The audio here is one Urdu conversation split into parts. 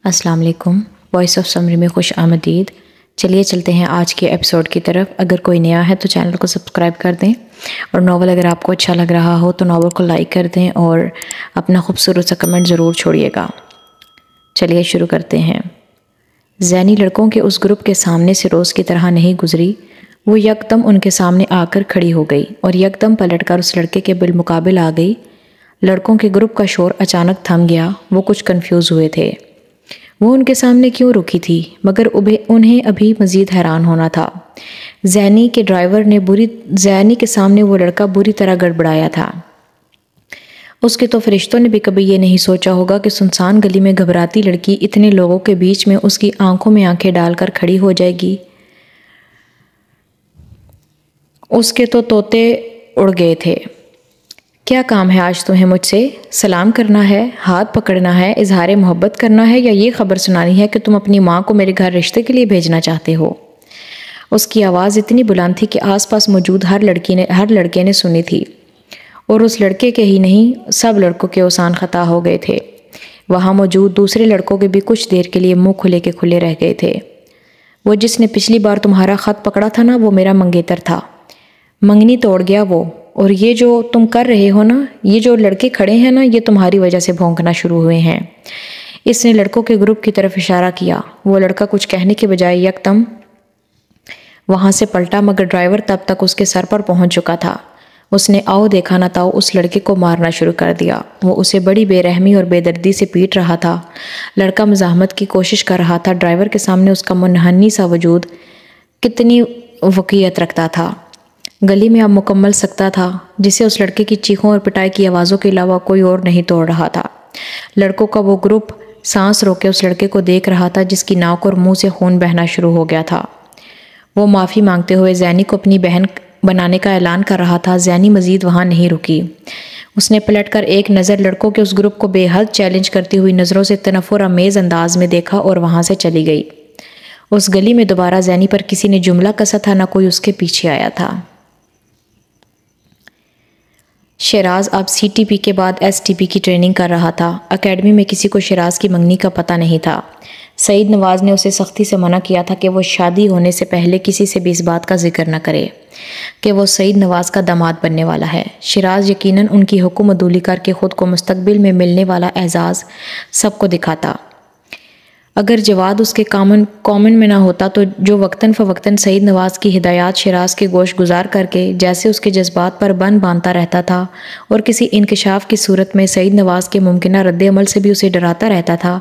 السلام علیکم۔ وائس آف سمری میں خوش آمدید۔ چلیے چلتے ہیں آج کے ایپیسوڈ کی طرف۔ اگر کوئی نیا ہے تو چینل کو سبسکرائب کر دیں، اور ناول اگر آپ کو اچھا لگ رہا ہو تو ناول کو لائک کر دیں اور اپنا خوبصورت سا کمنٹ ضرور چھوڑیے گا۔ چلیے شروع کرتے ہیں۔ زینی لڑکوں کے اس گروپ کے سامنے سے روز کی طرح نہیں گزری۔ وہ یکدم ان کے سامنے آ کر کھڑی ہو گئی اور یکدم پلٹ کر اس لڑکے کے بالمقابل آ گئی۔ لڑکوں کے گروپ کا شور اچانک تھم گیا۔ وہ کچھ کنفیوز ہوئے تھے۔ وہ ان کے سامنے کیوں رکی تھی، مگر انہیں ابھی مزید حیران ہونا تھا۔ زینی کے ڈرائیور نے زینی کے سامنے وہ لڑکا بری طرح گڑبڑایا تھا۔ اس کے تو فرشتوں نے بھی کبھی یہ نہیں سوچا ہوگا کہ سنسان گلی میں گھبراتی لڑکی اتنے لوگوں کے بیچ میں اس کی آنکھوں میں آنکھیں ڈال کر کھڑی ہو جائے گی۔ اس کے تو طوطے اڑ گئے تھے۔ کیا کام ہے آج تمہیں مجھ سے؟ سلام کرنا ہے، ہاتھ پکڑنا ہے، اظہار محبت کرنا ہے، یا یہ خبر سنانی ہے کہ تم اپنی ماں کو میرے گھر رشتے کے لیے بھیجنا چاہتے ہو؟ اس کی آواز اتنی بلند تھی کہ آس پاس موجود ہر لڑکے نے سنی تھی، اور اس لڑکے کے ہی نہیں سب لڑکوں کے اوسان خطا ہو گئے تھے۔ وہاں موجود دوسرے لڑکوں کے بھی کچھ دیر کے لیے منہ کھلے کے کھلے رہ گئے تھے۔ وہ جس نے پچھلی بار تمہارا خط پکڑا تھا نا، وہ میرا منگیتر تھا۔ منگنی توڑ گیا وہ، اور یہ جو تم کر رہے ہو نا، یہ جو لڑکے کھڑے ہیں نا، یہ تمہاری وجہ سے بھونکنا شروع ہوئے ہیں۔ اس نے لڑکوں کے گروپ کی طرف اشارہ کیا۔ وہ لڑکا کچھ کہنے کے بجائے یکدم وہاں سے پلٹا، مگر ڈرائیور تب تک اس کے سر پر پہنچ چکا تھا۔ اس نے آؤ دیکھا نہ تاؤ اس لڑکے کو مارنا شروع کر دیا۔ وہ اسے بڑی بے رحمی اور بے دردی سے پیٹ رہا تھا۔ لڑکا مزاحمت کی کوشش کر رہا تھا۔ ڈرائیور کے سامنے اس کا منحنی سا وجود کتنی وقیت رکھتا تھا۔ گلی میں اب مکمل سکتہ تھا، جسے اس لڑکے کی چیخوں اور پٹائی کی آوازوں کے علاوہ کوئی اور نہیں توڑ رہا تھا۔ لڑکوں کا وہ گروپ سانس روکے اس لڑکے کو دیکھ رہا تھا، جس کی ناک اور منہ سے خون بہنا شروع ہو گیا تھا۔ وہ معافی مانگتے ہوئے زینی کو اپنی بہن بنانے کا اعلان کر رہا تھا۔ زینی مزید وہاں نہیں رکی۔ اس نے پلٹ کر ایک نظر لڑکوں کے اس گروپ کو بے حد چیلنج کرتی ہوئی نظروں سے تنفر آمیز انداز میں دیکھا اور وہاں سے چلی گئی۔ اس گلی میں دوبارہ زینی پر کسی نے جملہ کسا تھا، نہ کوئی اس کے پیچھے آیا تھا۔ شیراز اب سی ٹی پی کے بعد ایس ٹی پی کی ٹریننگ کر رہا تھا۔ اکیڈمی میں کسی کو شیراز کی منگنی کا پتہ نہیں تھا۔ سعید نواز نے اسے سختی سے منع کیا تھا کہ وہ شادی ہونے سے پہلے کسی سے بھی اس بات کا ذکر نہ کرے کہ وہ سعید نواز کا داماد بننے والا ہے۔ شیراز یقیناً ان کی حکم عدولی کر کے خود کو مستقبل میں ملنے والا اعزاز سب کو دکھاتا۔ اگر جواد اس کے کامن میں نہ ہوتا تو جو وقتاً فوقتاً سعید نواز کی ہدایات شیراز کے گوش گزار کر کے جیسے اس کے جذبات پر باندھتا رہتا تھا، اور کسی انکشاف کی صورت میں سعید نواز کے ممکنہ رد عمل سے بھی اسے ڈراتا رہتا تھا،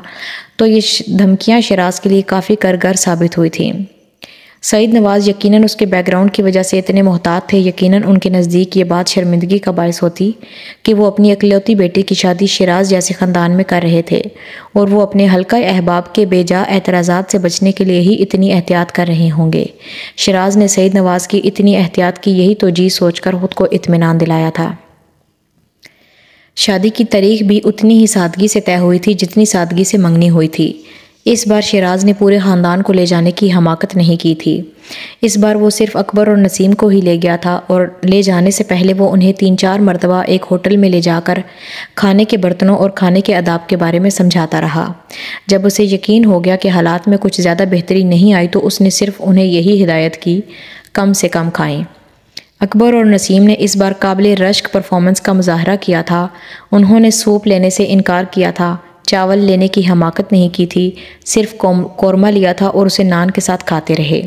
تو یہ دھمکیاں شیراز کے لیے کافی کارگر ثابت ہوئی تھیں۔ سعید نواز یقیناً اس کے بیک گراؤنڈ کی وجہ سے اتنے محتاط تھے، یقیناً ان کے نزدیک یہ بات شرمندگی کا باعث ہوتی کہ وہ اپنی اکلوتی بیٹی کی شادی شیراز جیسے خاندان میں کر رہے تھے، اور وہ اپنے حلقہ احباب کے بے جا اعتراضات سے بچنے کے لیے ہی اتنی احتیاط کر رہے ہوں گے۔ شیراز نے سعید نواز کی اتنی احتیاط کی یہی توجیہ سوچ کر خود کو اطمینان دلایا تھا۔ شادی کی تاریخ بھی اتنی ہی سادگی سے طے ہوئی تھی جتنی سادگی سے منگنی ہوئی تھی۔ اس بار شیراز نے پورے خاندان کو لے جانے کی حماقت نہیں کی تھی۔ اس بار وہ صرف اکبر اور نسیم کو ہی لے گیا تھا، اور لے جانے سے پہلے وہ انہیں 3-4 مرتبہ ایک ہوٹل میں لے جا کر کھانے کے برتنوں اور کھانے کے آداب کے بارے میں سمجھاتا رہا۔ جب اسے یقین ہو گیا کہ حالات میں کچھ زیادہ بہتری نہیں آئی تو اس نے صرف انہیں یہی ہدایت کی، کم سے کم کھائیں۔ اکبر اور نسیم نے اس بار قابل رشک پرفارمنس کا مظاہرہ کیا تھا۔ انہوں نے سوپ لینے سے انکار کیا تھا، چاول لینے کی حماقت نہیں کی تھی، صرف قورمہ لیا تھا اور اسے نان کے ساتھ کھاتے رہے۔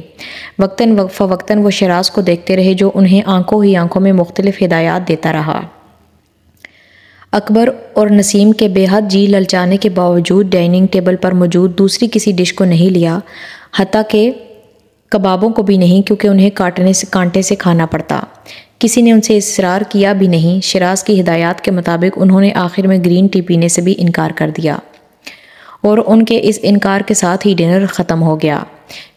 وقتاً فوقتاً وہ شیراز کو دیکھتے رہے، جو انہیں آنکھوں ہی آنکھوں میں مختلف ہدایات دیتا رہا۔ اکبر اور نسیم کے بے حد جی للچانے کے باوجود ڈائننگ ٹیبل پر موجود دوسری کسی ڈش کو نہیں لیا، حتیٰ کہ کبابوں کو بھی نہیں، کیونکہ انہیں کانٹے سے کھانا پڑتا۔ کسی نے ان سے اصرار کیا بھی نہیں۔ شیراز کی ہدایات کے مطابق انہوں نے آخر میں گرین ٹی پینے سے بھی انکار کر دیا، اور ان کے اس انکار کے ساتھ ہی ڈنر ختم ہو گیا۔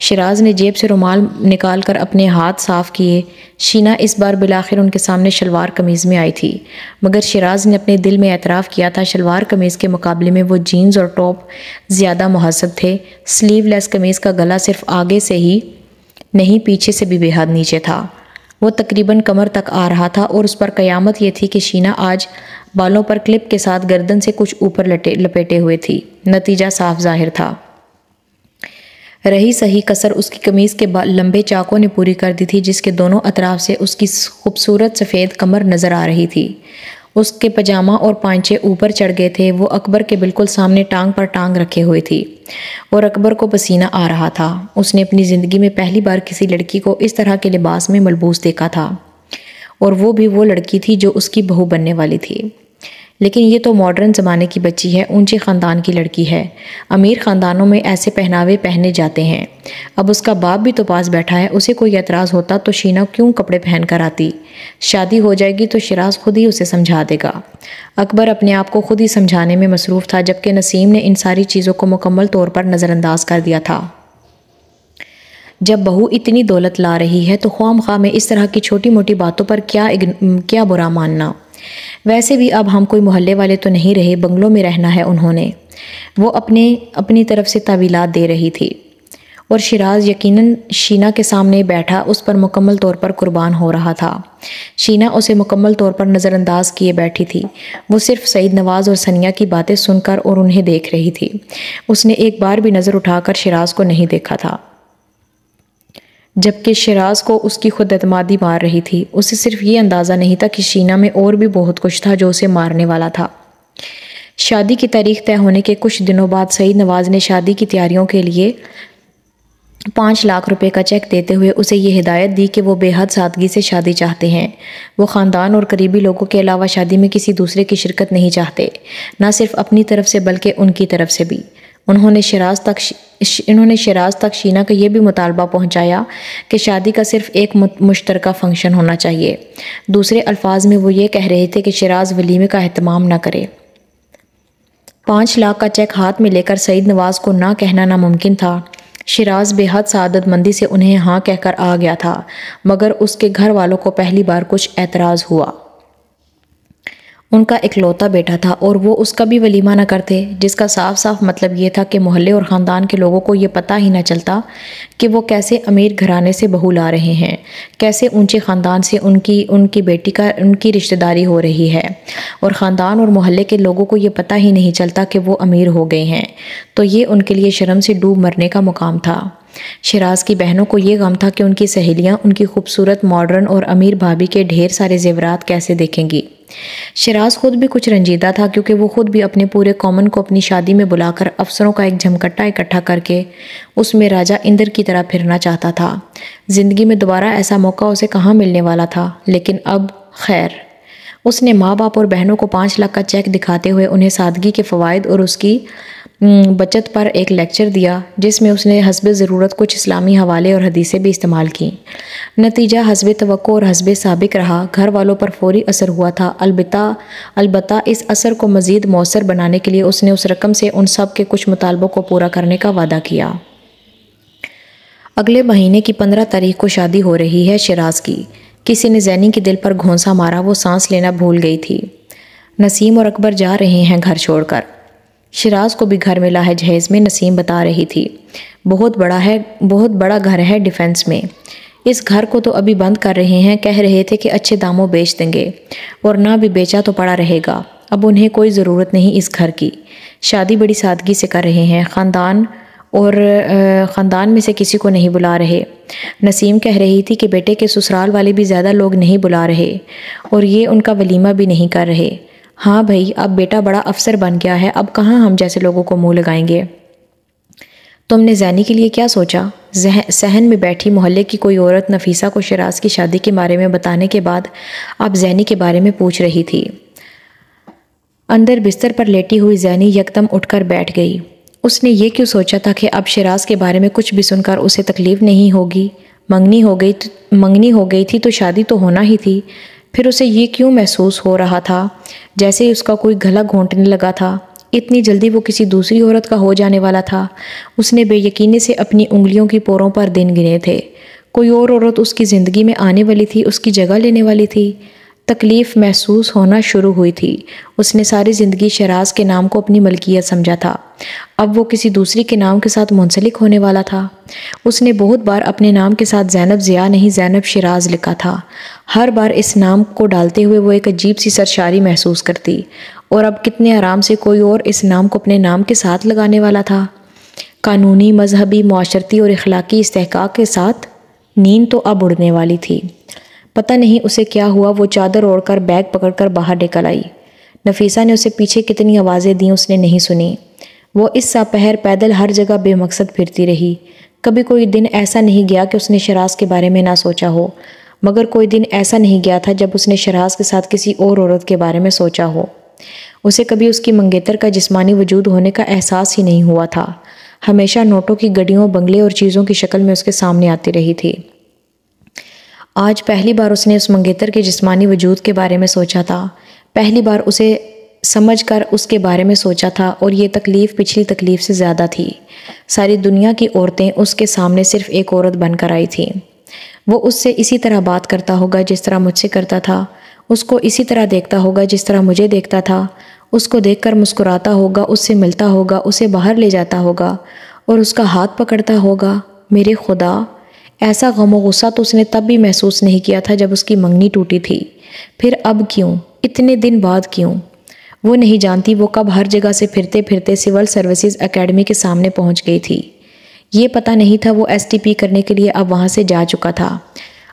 شیراز نے جیب سے رومال نکال کر اپنے ہاتھ صاف کیے۔ شینا اس بار بالآخر ان کے سامنے شلوار قمیض میں آئی تھی، مگر شیراز نے اپنے دل میں اعتراف کیا تھا شلوار قمیض کے مقابلے میں وہ جینز اور ٹاپ زیادہ مہذب تھے۔ سلیو لیس قمیض کا گلا صرف آگے سے ہی نہیں، پیچھے سے بھی بے حد نیچے تھا۔ وہ تقریباً کمر تک آ رہا تھا اور اس پر قیامت یہ تھی کہ شینا آج بالوں پر کلپ کے ساتھ گردن سے کچھ اوپر لپیٹے ہوئے تھی۔ نتیجہ صاف ظاہر تھا۔ رہی صحیح کسر اس کی قمیض کے لمبے چاقوں نے پوری کر دی تھی، جس کے دونوں اطراف سے اس کی خوبصورت سفید کمر نظر آ رہی تھی۔ اس کے پاجامہ اور پائنچے اوپر چڑھ گئے تھے۔ وہ اکبر کے بالکل سامنے ٹانگ پر ٹانگ رکھے ہوئے تھی اور اکبر کو پسینہ آ رہا تھا۔ اس نے اپنی زندگی میں پہلی بار کسی لڑکی کو اس طرح کے لباس میں ملبوس دیکھا تھا، اور وہ بھی وہ لڑکی تھی جو اس کی بہو بننے والی تھی۔ لیکن یہ تو ماڈرن زمانے کی بچی ہے، اونچے خاندان کی لڑکی ہے۔ امیر خاندانوں میں ایسے پہناوے پہنے جاتے ہیں۔ اب اس کا باپ بھی تو پاس بیٹھا ہے، اسے کوئی اعتراض ہوتا تو شینا کیوں کپڑے پہن کر آتی؟ شادی ہو جائے گی تو شیراز خود ہی اسے سمجھا دے گا۔ اکبر اپنے آپ کو خود ہی سمجھانے میں مصروف تھا، جبکہ نسیم نے ان ساری چیزوں کو مکمل طور پر نظر انداز کر دیا تھا۔ جب بہو اتنی دولت لا رہی ہے تو خواہ مخواہ میں اس طرح کی چھوٹی موٹی باتوں پر کیا برا ماننا؟ ویسے بھی اب ہم کوئی محلے والے تو نہیں رہے، بنگلوں میں رہنا ہے انہوں نے۔ وہ اپنی طرف سے تعویلات دے رہی تھی، اور شیراز یقیناً شینا کے سامنے بیٹھا اس پر مکمل طور پر قربان ہو رہا تھا۔ شینا اسے مکمل طور پر نظر انداز کیے بیٹھی تھی۔ وہ صرف سعید نواز اور ثانیہ کی باتیں سن کر اور انہیں دیکھ رہی تھی۔ اس نے ایک بار بھی نظر اٹھا کر شیراز کو نہیں دیکھا تھا، جبکہ شیراز کو اس کی خود اعتمادی مار رہی تھی۔ اسے صرف یہ اندازہ نہیں تھا کہ شینا میں اور بھی بہت کچھ تھا جو اسے مارنے والا تھا۔ شادی کی تاریخ طے ہونے کے کچھ دنوں بعد سعید نواز نے شادی کی تیاریوں کے لیے 5 لاکھ روپے کا چیک دیتے ہوئے اسے یہ ہدایت دی کہ وہ بے حد سادگی سے شادی چاہتے ہیں۔ وہ خاندان اور قریبی لوگوں کے علاوہ شادی میں کسی دوسرے کی شرکت نہیں چاہتے، نہ صرف اپنی طرف سے بلکہ ان کی طرف سے بھی۔ انہوں نے شیراز تک شینا کا یہ بھی مطالبہ پہنچایا کہ شادی کا صرف ایک مشترکہ فنکشن ہونا چاہیے۔ دوسرے الفاظ میں وہ یہ کہہ رہے تھے کہ شیراز ولیمے کا اہتمام نہ کرے۔ 5 لاکھ کا چیک ہاتھ میں لے کر سعید نواز کو نہ کہنا ناممکن تھا۔ شیراز بے حد سعادت مندی سے انہیں ہاں کہہ کر آ گیا تھا، مگر اس کے گھر والوں کو پہلی بار کچھ اعتراض ہوا۔ ان کا اکلوتا بیٹا تھا اور وہ اس کا بھی ولیمہ نہ کرتے، جس کا صاف صاف مطلب یہ تھا کہ محلے اور خاندان کے لوگوں کو یہ پتہ ہی نہ چلتا کہ وہ کیسے امیر گھرانے سے بہو لا رہے ہیں، کیسے اونچے خاندان سے ان کی بیٹی کی رشتہ داری ہو رہی ہے، اور خاندان اور محلے کے لوگوں کو یہ پتہ ہی نہیں چلتا کہ وہ امیر ہو گئے ہیں۔ تو یہ ان کے لیے شرم سے ڈوب مرنے کا مقام تھا۔ شیراز کی بہنوں کو یہ غم تھا کہ ان کی سہیلیاں ان کی خوبصورت ماڈرن اور امیر بھابھی کے ڈھیر سارے زیورات کیسے دیکھیں گی۔ شیراز خود بھی کچھ رنجیدہ تھا، کیونکہ وہ خود بھی اپنے پورے قومن کو اپنی شادی میں بلا کر افسروں کا ایک جھمکٹا اکٹھا کر کے اس میں راجہ اندر کی طرح پھرنا چاہتا تھا۔ زندگی میں دوبارہ ایسا موقع اسے کہاں ملنے والا تھا، لیکن اب خیر۔ اس نے ماں باپ اور بہنوں کو 5 لاکھ کا چیک دکھاتے ہوئے انہیں سادگی کے فوائد اور اس کی بچت پر ایک لیکچر دیا، جس میں اس نے حسب ضرورت کچھ اسلامی حوالے اور حدیثیں بھی استعمال کیں۔ نتیجہ حسب توقع اور حسب سابق رہا۔ گھر والوں پر فوری اثر ہوا تھا، البتہ اس اثر کو مزید مؤثر بنانے کے لیے اس نے اس رقم سے ان سب کے کچھ مطالبوں کو پورا کرنے کا وعدہ کیا۔ اگلے مہینے کی 15 تاریخ کو شادی ہو رہی ہے شیراز کی۔ کسی نے زینی کے دل پر گھونسا مارا، وہ سانس لینا بھول گئی تھی۔ نسیم اور اکبر جا رہے ہیں گھر چھوڑ کر۔ شیراز کو بھی گھر ملا ہے جہیز میں، نسیم بتا رہی تھی۔ بہت بڑا گھر ہے ڈیفنس میں۔ اس گھر کو تو ابھی بند کر رہے ہیں، کہہ رہے تھے کہ اچھے داموں بیچ دیں گے، اور نہ بھی بیچا تو پڑا رہے گا۔ اب انہیں کوئی ضرورت نہیں اس گھر کی۔ شادی بڑی سادگی سے کر رہے ہیں، خاندان میں سے کسی کو نہیں بلا رہے۔ نسیم کہہ رہی تھی کہ بیٹے کے سسرال والے بھی زیادہ لوگ نہیں بلا رہے، اور یہ ان کا ولیمہ بھی نہیں کر رہے۔ ہاں بھائی، اب بیٹا بڑا افسر بن گیا ہے، اب کہاں ہم جیسے لوگوں کو منہ لگائیں گے۔ تم نے زینی کے لیے کیا سوچا؟ صحن میں بیٹھی محلے کی کوئی عورت نفیسہ کو شیراز کی شادی کے بارے میں بتانے کے بعد اب زینی کے بارے میں پوچھ رہی تھی۔ اندر بستر پر لیٹی ہوئی زینی یکدم اٹھ کر بیٹھ گئی۔ اس نے یہ کیوں سوچا تھا کہ اب شیراز کے بارے میں کچھ بھی سن کر اسے تکلیف نہیں ہوگی؟ منگنی ہو گئی تھی تو شادی تو ہونا ہی تھی۔ پھر اسے یہ کیوں محسوس ہو رہا تھا جیسے اس کا کوئی گلا گھونٹنے لگا تھا؟ اتنی جلدی وہ کسی دوسری عورت کا ہو جانے والا تھا؟ اس نے بے یقینی سے اپنی انگلیوں کی پوروں پر دن گنے تھے۔ کوئی اور عورت اس کی زندگی میں آنے والی تھی، اس کی جگہ لینے والی تھی۔ تکلیف محسوس ہونا شروع ہوئی تھی۔ اس نے ساری زندگی شیراز کے نام کو اپنی ملکیت سمجھا تھا، اب وہ کسی دوسری کے نام کے ساتھ منسلک ہونے والا تھا۔ اس نے بہت بار اپنے نام کے ساتھ زینب ضیاء نہیں زینب شیراز لکھا تھا۔ ہر بار اس نام کو ڈالتے ہوئے وہ ایک عجیب سی سرشاری محسوس کرتی، اور اب کتنے آرام سے کوئی اور اس نام کو اپنے نام کے ساتھ لگانے والا تھا۔ قانونی، مذہبی، معاشرتی اور اخلاقی استحقاق کے ساتھ نیند تو اب اڑنے والی تھی۔ پتہ نہیں اسے کیا ہوا، وہ چادر اوڑھ کر بیگ پکڑ کر باہر نکل آئی۔ نفیسہ نے اسے پیچھے کتنی آوازیں دیں اس نے نہیں سنی۔ وہ اس سا پہر پیدل ہر جگہ بے مقصد پھرتی رہی۔ کبھی کوئی دن ایسا نہیں گیا کہ اس نے شیراز کے بارے میں نہ سوچا ہو، مگر کوئی دن ایسا نہیں گیا تھا جب اس نے شیراز کے ساتھ کسی اور عورت کے بارے میں سوچا ہو۔ اسے کبھی اس کی منگیتر کا جسمانی وجود ہونے کا احساس ہی نہیں ہوا تھا، ہمیشہ نوٹوں کی گڈیوں، بنگلے اور چیزوں کی شکل میں اس کے سامنے آتی رہی تھی۔ آج پہلی بار اس نے اس منگیتر کے جسمانی وجود کے بارے میں سوچا تھا، پہلی بار اسے سمجھ کر اس کے بارے میں سوچا تھا، اور یہ تکلیف پچھلی تکلیف سے زیادہ تھی۔ ساری دنیا کی عورتیں اس کے سامنے صرف ایک عورت بن کر آئی تھیں۔ وہ اس سے اسی طرح بات کرتا ہوگا جس طرح مجھ سے کرتا تھا، اس کو اسی طرح دیکھتا ہوگا جس طرح مجھے دیکھتا تھا، اس کو دیکھ کر مسکراتا ہوگا، اس سے ملتا ہوگا، اسے باہر لے جاتا ہوگا اور اس کا ہاتھ پکڑتا ہوگا۔ میرے خدا، ایسا غم و غصہ تو اس نے تب بھی محسوس نہیں کیا تھا جب اس کی منگنی ٹوٹی تھی، پھر اب کیوں، اتنے دن بعد کیوں؟ وہ نہیں جانتی وہ کب ہر جگہ سے پھرتے پھرتے سول سروسز اکیڈمی کے سامنے پہنچ گئی تھی۔ یہ پتہ نہیں تھا وہ ایس ٹی پی کرنے کے لیے اب وہاں سے جا چکا تھا۔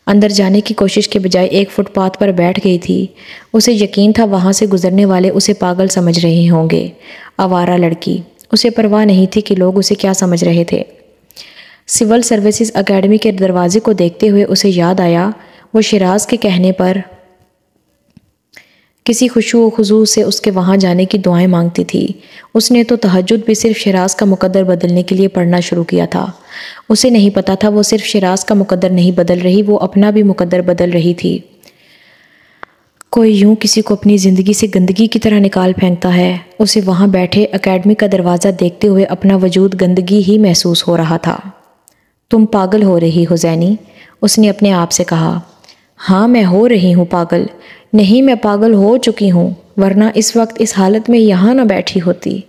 اندر جانے کی کوشش کے بجائے ایک فٹ پاتھ پر بیٹھ گئی تھی۔ اسے یقین تھا وہاں سے گزرنے والے اسے پاگل سمجھ رہے ہوں گے، آوارہ لڑکی۔ اسے پرواہ نہیں تھی کہ لوگ اسے کیا سمجھ رہے تھے۔ سول سروسز اکیڈمی کے دروازے کو دیکھتے ہوئے اسے یاد آیا وہ شیراز کے کہنے پر کسی خشوع و خضوع سے اس کے وہاں جانے کی دعائیں مانگتی تھی۔ اس نے تو تہجد بھی صرف شیراز کا مقدر بدلنے کے لیے پڑھنا شروع کیا تھا۔ اسے نہیں پتا تھا وہ صرف شیراز کا مقدر نہیں بدل رہی، وہ اپنا بھی مقدر بدل رہی تھی۔ کوئی یوں کسی کو اپنی زندگی سے گندگی کی طرح نکال پھینکتا ہے۔ اسے وہاں بیٹھے اکیڈمی کا دروازہ دیکھتے ہوئے اپنا وجود گندگی ہی محسوس ہو رہا تھا۔ تم پاگل ہو رہی ہو زینی، اس نے اپنے آپ سے کہا۔ ہاں میں ہو رہی ہوں پاگل، نہیں میں پاگل ہو چکی ہوں، ورنہ اس وقت اس حالت میں یہاں نہ بیٹھی ہوتی،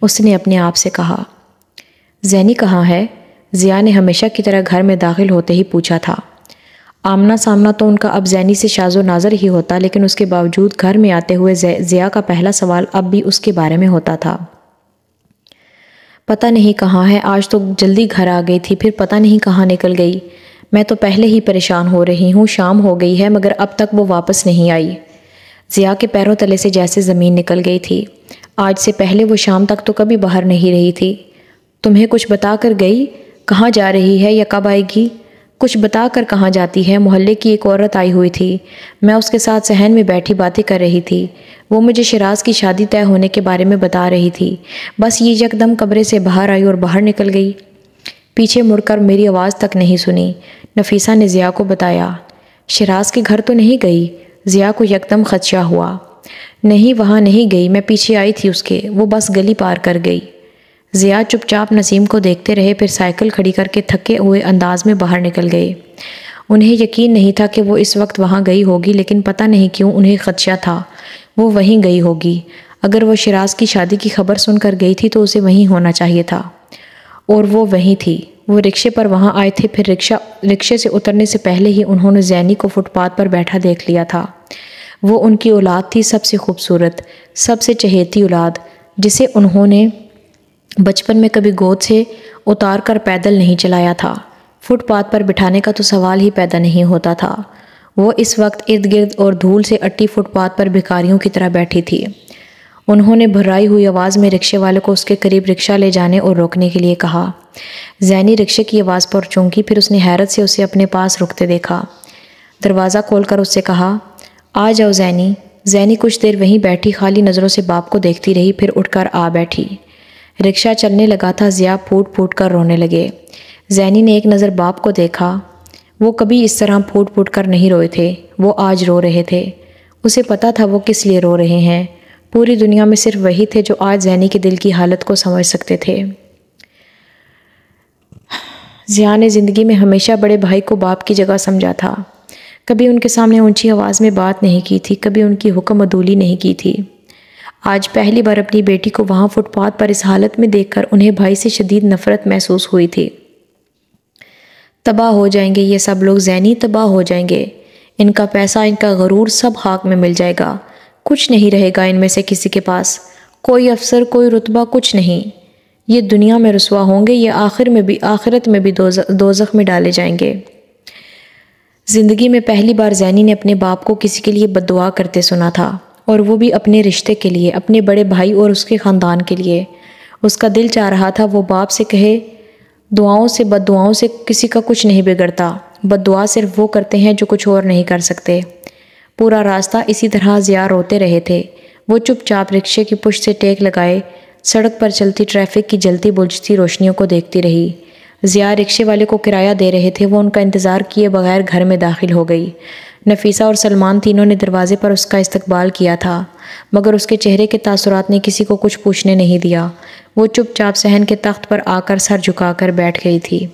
اس نے اپنے آپ سے کہا۔ زینی کہاں ہے؟ ضیاء نے ہمیشہ کی طرح گھر میں داخل ہوتے ہی پوچھا تھا۔ آمنا سامنا تو ان کا اب زینی سے شاذ و نادر ہی ہوتا، لیکن اس کے باوجود گھر میں آتے ہوئے ضیاء کا پہلا سوال اب بھی اس کے بارے میں ہوتا تھا۔ پتہ نہیں کہاں ہے، آج تو جلدی گھر آ گئی تھی، پھر پتہ نہیں کہاں نکل گئی۔ میں تو پہلے ہی پریشان ہو رہی ہوں، شام ہو گئی ہے مگر اب تک وہ واپس نہیں آئی۔ ضیاء کے پیروں تلے سے جیسے زمین نکل گئی تھی۔ آج سے پہلے وہ شام تک تو کبھی باہر نہیں رہی تھی۔ تمہیں کچھ بتا کر گئی؟ کہاں جا رہی ہے یا کب آئے گی؟ کچھ بتا کر کہاں جاتی ہے؟ محلے کی ایک عورت آئی ہوئی تھی، میں اس کے ساتھ صحن میں بیٹھی باتیں کر رہی تھی، وہ مجھے شیراز کی شادی طے ہونے کے بارے میں بتا رہی تھی، بس یہ یکدم کمرے سے باہر آئی اور باہر نکل گئی۔ پیچھے مڑ کر میری آواز تک نہیں سنی۔ نفیسہ نے ضیاء کو بتایا۔ شیراز کے گھر تو نہیں گئی؟ ضیاء کو یکدم خدشہ ہوا۔ نہیں وہاں نہیں گئی، میں پیچھے آئی تھی اس کے، وہ بس گلی پار کر گئی۔ ضیاء چپ چاپ نسیم کو دیکھتے رہے، پھر سائیکل کھڑی کر کے تھکے ہوئے انداز میں باہر نکل گئے۔ انہیں یقین نہیں تھا کہ وہ اس وقت وہاں گئی ہوگی، لیکن پتہ نہیں کیوں انہیں خدشہ تھا وہ وہیں گئی ہوگی۔ اگر وہ شیراز کی شادی کی خبر سن کر گئی تھی تو اسے وہیں ہونا چاہیے تھا، اور وہ وہیں تھی۔ وہ رکشے پر وہاں آئے تھے، پھر رکشے سے اترنے سے پہلے ہی انہوں نے زینی کو فٹ پاتھ پر بیٹھا دیکھ لیا تھا۔ وہ ان کی اولاد تھی، سب سے خوبصورت، سب سے چہیتی اولاد، جسے انہوں نے بچپن میں کبھی گود سے اتار کر پیدل نہیں چلایا تھا۔ فٹ پاتھ پر بٹھانے کا تو سوال ہی پیدا نہیں ہوتا تھا۔ وہ اس وقت ارد گرد اور دھول سے اٹی فٹ پاتھ پر بھکاریوں کی طرح بیٹھی تھی۔ انہوں نے بھرائی ہوئی آواز میں رکشے والے کو اس کے قریب رکشہ لے جانے اور روکنے کے لیے کہا۔ زینی رکشے کی آواز پر چونکی، پھر اس نے حیرت سے اسے اپنے پاس رکتے دیکھا۔ دروازہ کھول کر اس سے کہا، آ جاؤ زینی۔ زینی کچھ دیر وہیں بیٹھی خالی نظروں سے باپ کو دیکھتی رہی، پھر اٹھ کر آ بیٹھی۔ رکشہ چلنے لگا تھا، ضیاء پھوٹ پھوٹ کر رونے لگے۔ زینی نے ایک نظر باپ کو دیکھا، وہ کبھی اس طرح پھوٹ پھوٹ کر نہیں روئے تھے، وہ آج رو رہے تھے۔ اسے پتا تھا وہ کس لیے رو رہے ہیں، پوری دنیا میں صرف وہی تھے جو آج زینی کے دل کی حالت کو سمجھ سکتے تھے۔ ضیاء نے زندگی میں ہمیشہ بڑے بھائی کو باپ کی جگہ سمجھا تھا، کبھی ان کے سامنے اونچی آواز میں بات نہیں کی تھی، کبھی ان کی حکم عدولی نہیں کی تھی۔ آج پہلی بار اپنی بیٹی کو وہاں فٹ پاتھ پر اس حالت میں دیکھ کر انہیں بھائی سے شدید نفرت محسوس ہوئی تھی۔ تباہ ہو جائیں گے یہ سب لوگ، زینی تباہ ہو جائیں گے، ان کا پیسہ، ان کا غرور سب خاک میں مل جائے گا، کچھ نہیں رہے گا ان میں سے کسی کے پاس، کوئی افسر، کوئی رتبہ، کچھ نہیں۔ یہ دنیا میں رسوا ہوں گے، یہ آخرت میں بھی دوزخ میں ڈالے جائیں گے۔ زندگی میں پہلی بار زینی نے اپنے باپ کو کسی کے لیے بد دعا کرتے سنا تھا، اور وہ بھی اپنے رشتے کے لیے، اپنے بڑے بھائی اور اس کے خاندان کے لیے۔ اس کا دل چاہ رہا تھا وہ باپ سے کہے، دعاؤں سے، بد دعاؤں سے کسی کا کچھ نہیں بگڑتا، بد دعا صرف وہ کرتے ہیں جو کچھ اور نہیں کر سکتے۔ پورا راستہ اسی طرح ضیاء روتے رہے تھے۔ وہ چپ چاپ رکشے کی پشت سے ٹیک لگائے سڑک پر چلتی ٹریفک کی جلتی بجھتی روشنیوں کو دیکھتی رہی۔ ضیاء رکشے والے کو کرایہ دے رہے تھے، وہ ان کا انتظار کیے بغیر گھر میں داخل ہو گئی۔ نفیسہ اور سلمان تینوں نے دروازے پر اس کا استقبال کیا تھا، مگر اس کے چہرے کے تاثرات نے کسی کو کچھ پوچھنے نہیں دیا۔ وہ چپ چاپ صحن کے تخت پر آ کر سر جھکا کر بیٹھ گئی تھی۔